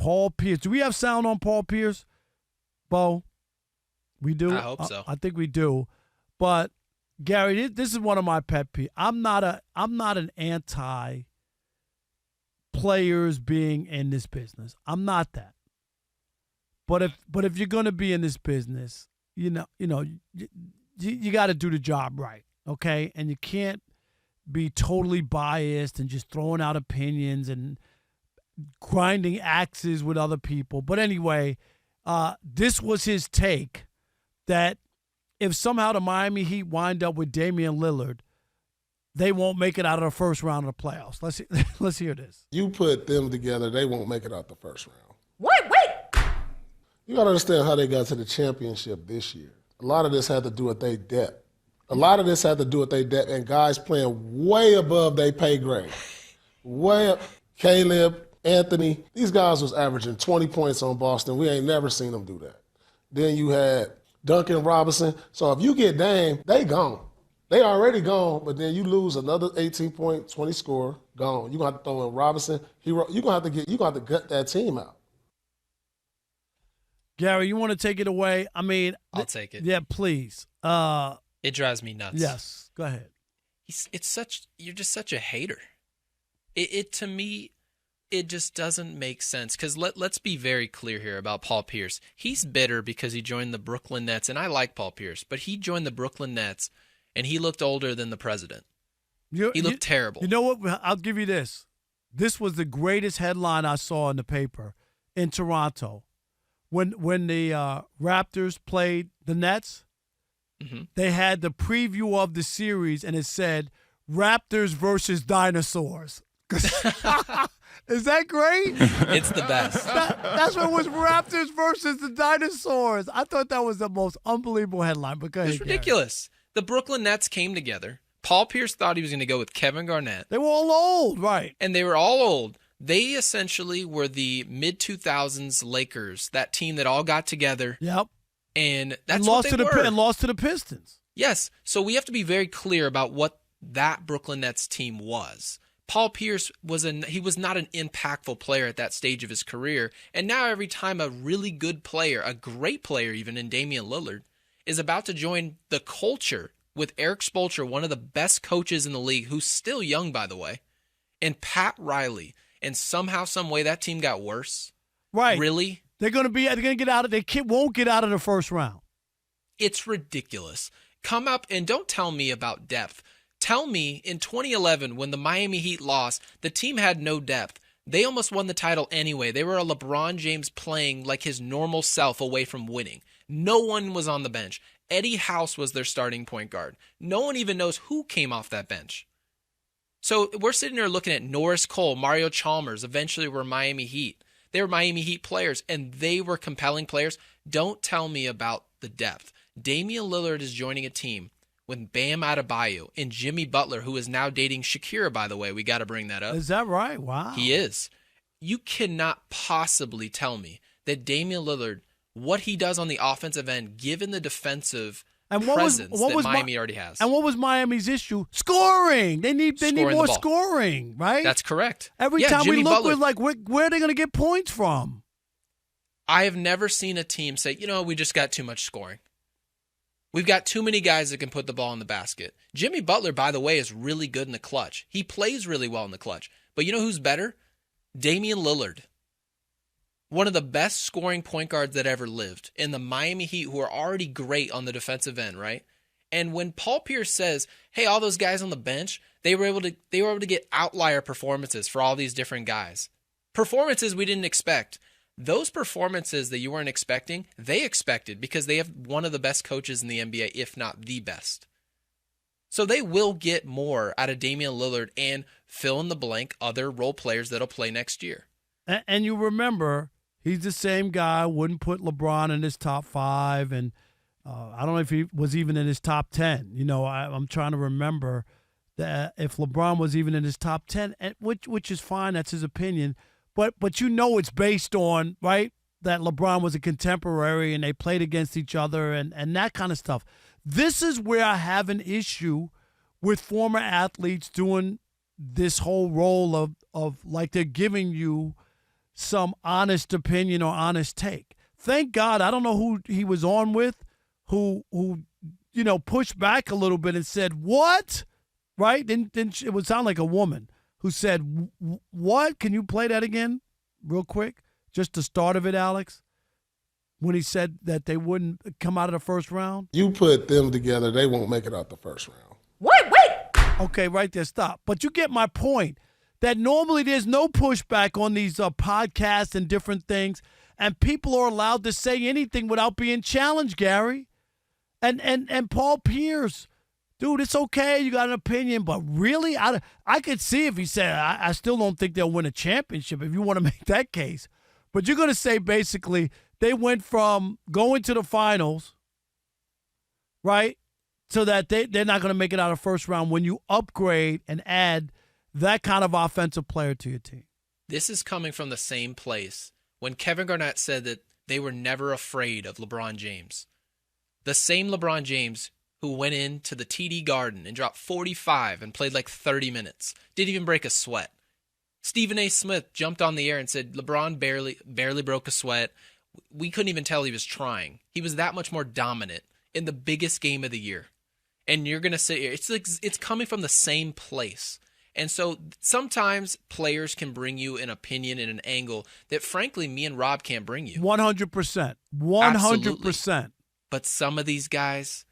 Paul Pierce. Do we have sound on Paul Pierce, Bo? We do? I hope so. I think we do. But, Gary, this is one of my pet peeves. I'm not an anti-players being in this business. I'm not that. But if you're going to be in this business, you got to do the job right, okay? And you can't be totally biased and just throwing out opinions and grinding axes with other people. But anyway, this was his take that if somehow the Miami Heat wind up with Damian Lillard, they won't make it out of the first round of the playoffs. Let's hear this. You put them together, they won't make it out the first round. Wait. You got to understand how they got to the championship this year. A lot of this had to do with their depth. And guys playing way above their pay grade. Way up. Caleb, Anthony, these guys was averaging 20 points on Boston. We ain't never seen them do that. Then you had Duncan Robinson. So if you get Dame, they gone. They already gone, but then you lose another 18-point, 20 score, gone. You're going to have to throw in Robinson. You're going to have to gut that team out. Gary, you want to take it away? I mean, I'll take it. Yeah, please. It drives me nuts. Yes, go ahead. You're just such a hater. It to me, it just doesn't make sense. Because let's be very clear here about Paul Pierce. He's bitter because he joined the Brooklyn Nets, and I like Paul Pierce, but he joined the Brooklyn Nets, and he looked older than the president. He looked terrible. You know what? I'll give you this. This was the greatest headline I saw in the paper in Toronto. When the Raptors played the Nets, they had the preview of the series, and it said, Raptors versus dinosaurs. Is that great? It's the best. That's what it was, Raptors versus the dinosaurs. I thought that was the most unbelievable headline. But go ahead, it's ridiculous. Gary. The Brooklyn Nets came together. Paul Pierce thought he was going to go with Kevin Garnett. They were all old, right? And they were all old. They essentially were the mid-2000s Lakers, that team that all got together. Yep. And that's what they were. And lost to the Pistons. Yes. So we have to be very clear about what that Brooklyn Nets team was. Paul Pierce was not an impactful player at that stage of his career. And now every time a really good player, a great player even in Damian Lillard, is about to join the culture with Eric Spoelstra, one of the best coaches in the league, who's still young, by the way, and Pat Riley, and somehow, some way, that team got worse. Right. Really? They're going to get out of. They won't get out of the first round. It's ridiculous. Come up and don't tell me about depth. Tell me in 2011 when the Miami Heat lost, the team had no depth. They almost won the title anyway. They were a LeBron James playing like his normal self away from winning. No one was on the bench. Eddie House was their starting point guard. No one even knows who came off that bench. So we're sitting there looking at Norris Cole, Mario Chalmers, eventually were Miami Heat. They were Miami Heat players, and they were compelling players. Don't tell me about the depth. Damian Lillard is joining a team with Bam Adebayo and Jimmy Butler, who is now dating Shakira, by the way. We got to bring that up. Is that right? Wow. He is. You cannot possibly tell me that Damian Lillard, what he does on the offensive end, given the defensive presence that Miami already has. And what was Miami's issue? Scoring. They need more scoring, right? That's correct. Every time Jimmy we look, we're like, where are they going to get points from? I have never seen a team say, we just got too much scoring. We've got too many guys that can put the ball in the basket. Jimmy Butler, by the way, is really good in the clutch. He plays really well in the clutch. But you know who's better? Damian Lillard. One of the best scoring point guards that ever lived. And the Miami Heat, who are already great on the defensive end, right? And when Paul Pierce says, hey, all those guys on the bench, they were able to get outlier performances for all these different guys. Performances we didn't expect. Those performances that you weren't expecting, they expected because they have one of the best coaches in the NBA, if not the best. So they will get more out of Damian Lillard and fill in the blank other role players that'll play next year. And you remember, he's the same guy, wouldn't put LeBron in his top 5, and I don't know if he was even in his top 10. I'm trying to remember that if LeBron was even in his top 10, which is fine, that's his opinion. But it's based on, right, that LeBron was a contemporary and they played against each other and that kind of stuff. This is where I have an issue with former athletes doing this whole role of like they're giving you some honest opinion or honest take. Thank God, I don't know who he was on with, who pushed back a little bit and said, "What?" Right? Didn't it would sound like a woman who said, "What? Can you play that again, real quick? Just the start of it, Alex." When he said that they wouldn't come out of the first round. You put them together, they won't make it out the first round. Wait. Okay, right there, stop. But you get my point. That normally there's no pushback on these podcasts and different things, and people are allowed to say anything without being challenged, Gary. And Paul Pierce, dude, it's okay, you got an opinion, but really, I could see if he said, I still don't think they'll win a championship, if you want to make that case. But you're going to say basically they went from going to the finals, right, so that they're not going to make it out of first round when you upgrade and add that kind of offensive player to your team. This is coming from the same place when Kevin Garnett said that they were never afraid of LeBron James. The same LeBron James who went into the TD Garden and dropped 45 and played like 30 minutes. Didn't even break a sweat. Stephen A. Smith jumped on the air and said LeBron barely broke a sweat. We couldn't even tell he was trying. He was that much more dominant in the biggest game of the year. And you're going to say it's coming from the same place. And so sometimes players can bring you an opinion and an angle that, frankly, me and Rob can't bring you. 100%. 100%. Absolutely. But some of these guys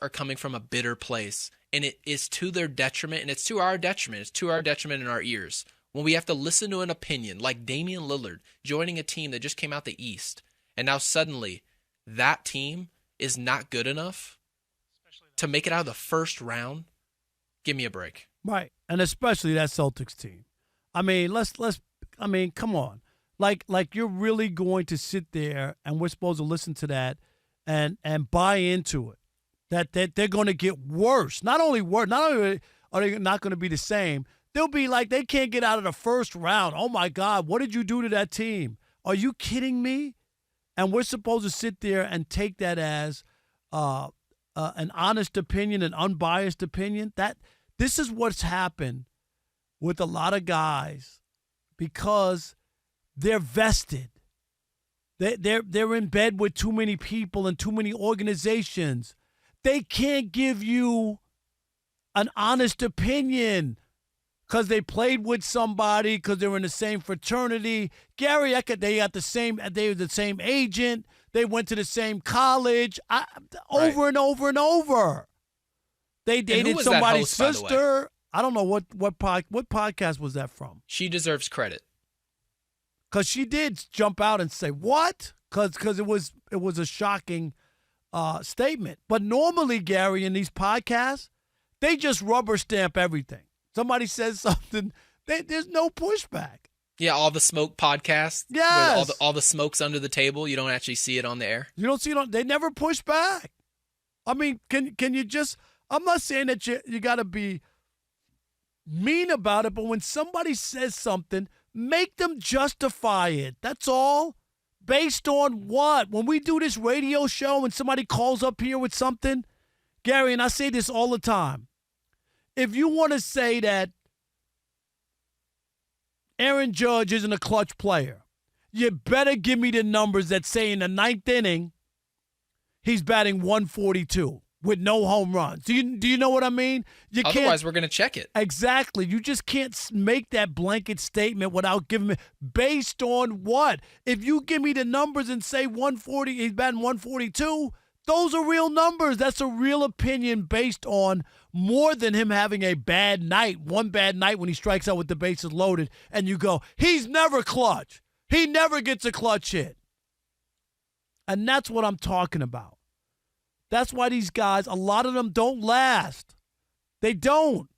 are coming from a bitter place, and it is to their detriment, and it's to our detriment. It's to our detriment in our ears when we have to listen to an opinion like Damian Lillard joining a team that just came out the East, and now suddenly that team is not good enough to make it out of the first round. Give me a break. Right, and especially that Celtics team. I mean, come on. Like you're really going to sit there and we're supposed to listen to that and buy into it. That they're going to get worse. Not only are they not going to be the same, they'll be like they can't get out of the first round. Oh my God, what did you do to that team? Are you kidding me? And we're supposed to sit there and take that as an honest opinion, an unbiased opinion. This is what's happened with a lot of guys because they're vested. They're in bed with too many people and too many organizations. They can't give you an honest opinion because they played with somebody, because they're in the same fraternity. Gary, they were the same agent. They went to the same college. Over and over and over. They dated somebody's sister. I don't know what podcast was that from. She deserves credit. Because she did jump out and say, what? Because it was a shocking statement. But normally, Gary, in these podcasts, they just rubber stamp everything. Somebody says something, there's no pushback. Yeah, all the smoke podcasts. Yes. Where all the smoke's under the table. You don't actually see it on the air. You don't see it they never push back. I mean, can you just, I'm not saying that you got to be mean about it, but when somebody says something, make them justify it. That's all. Based on what? When we do this radio show and somebody calls up here with something, Gary, and I say this all the time, if you want to say that Aaron Judge isn't a clutch player, you better give me the numbers that say in the ninth inning, he's batting 142 with no home runs. Do you know what I mean? Otherwise, we're going to check it. Exactly. You just can't make that blanket statement without giving me based on what? If you give me the numbers and say 140, he's batting 142, those are real numbers. That's a real opinion based on more than him having a bad night, one bad night when he strikes out with the bases loaded, and you go, he's never clutch. He never gets a clutch hit. And that's what I'm talking about. That's why these guys, a lot of them don't last. They don't.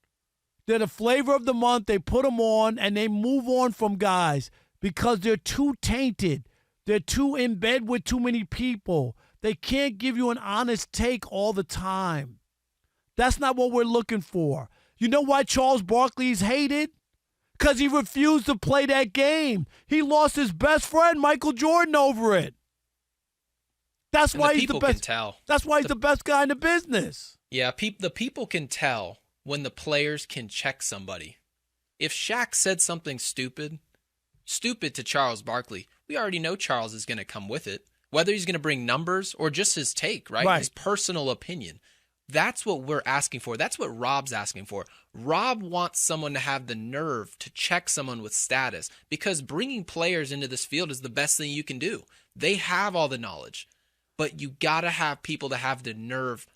They're the flavor of the month. They put them on, and they move on from guys because they're too tainted. They're too in bed with too many people. They can't give you an honest take all the time. That's not what we're looking for. You know why Charles Barkley's hated? Because he refused to play that game. He lost his best friend, Michael Jordan, over it. That's why he's the best. Tell. That's why he's the best guy in the business. Yeah, the people can tell when the players can check somebody. If Shaq said something stupid, stupid to Charles Barkley. We already know Charles is going to come with it, whether he's going to bring numbers or just his take, right? His personal opinion. That's what we're asking for. That's what Rob's asking for. Rob wants someone to have the nerve to check someone with status, because bringing players into this field is the best thing you can do. They have all the knowledge, but you got to have people to have the nerve.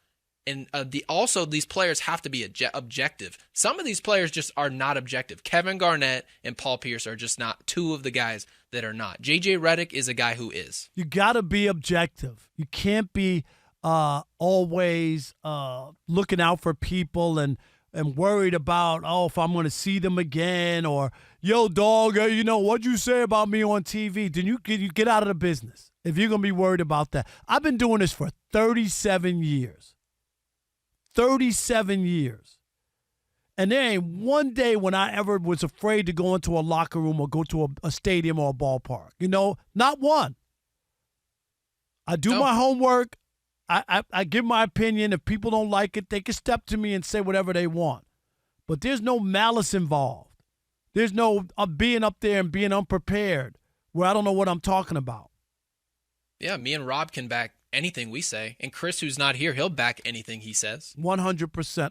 And also these players have to be objective. Some of these players just are not objective. Kevin Garnett and Paul Pierce are just not two of the guys that are not. JJ Redick is a guy who is. You got to be objective. You can't be always looking out for people and worried about, if I'm going to see them again, or, yo, dog, what'd you say about me on TV? Then you get out of the business if you're going to be worried about that. I've been doing this for 37 years. 37 years. And there ain't one day when I ever was afraid to go into a locker room or go to a stadium or a ballpark. Not one. I do my homework. I give my opinion. If people don't like it, they can step to me and say whatever they want. But there's no malice involved. There's no being up there and being unprepared where I don't know what I'm talking about. Yeah, me and Rob can back anything we say. And Chris, who's not here, he'll back anything he says. 100%.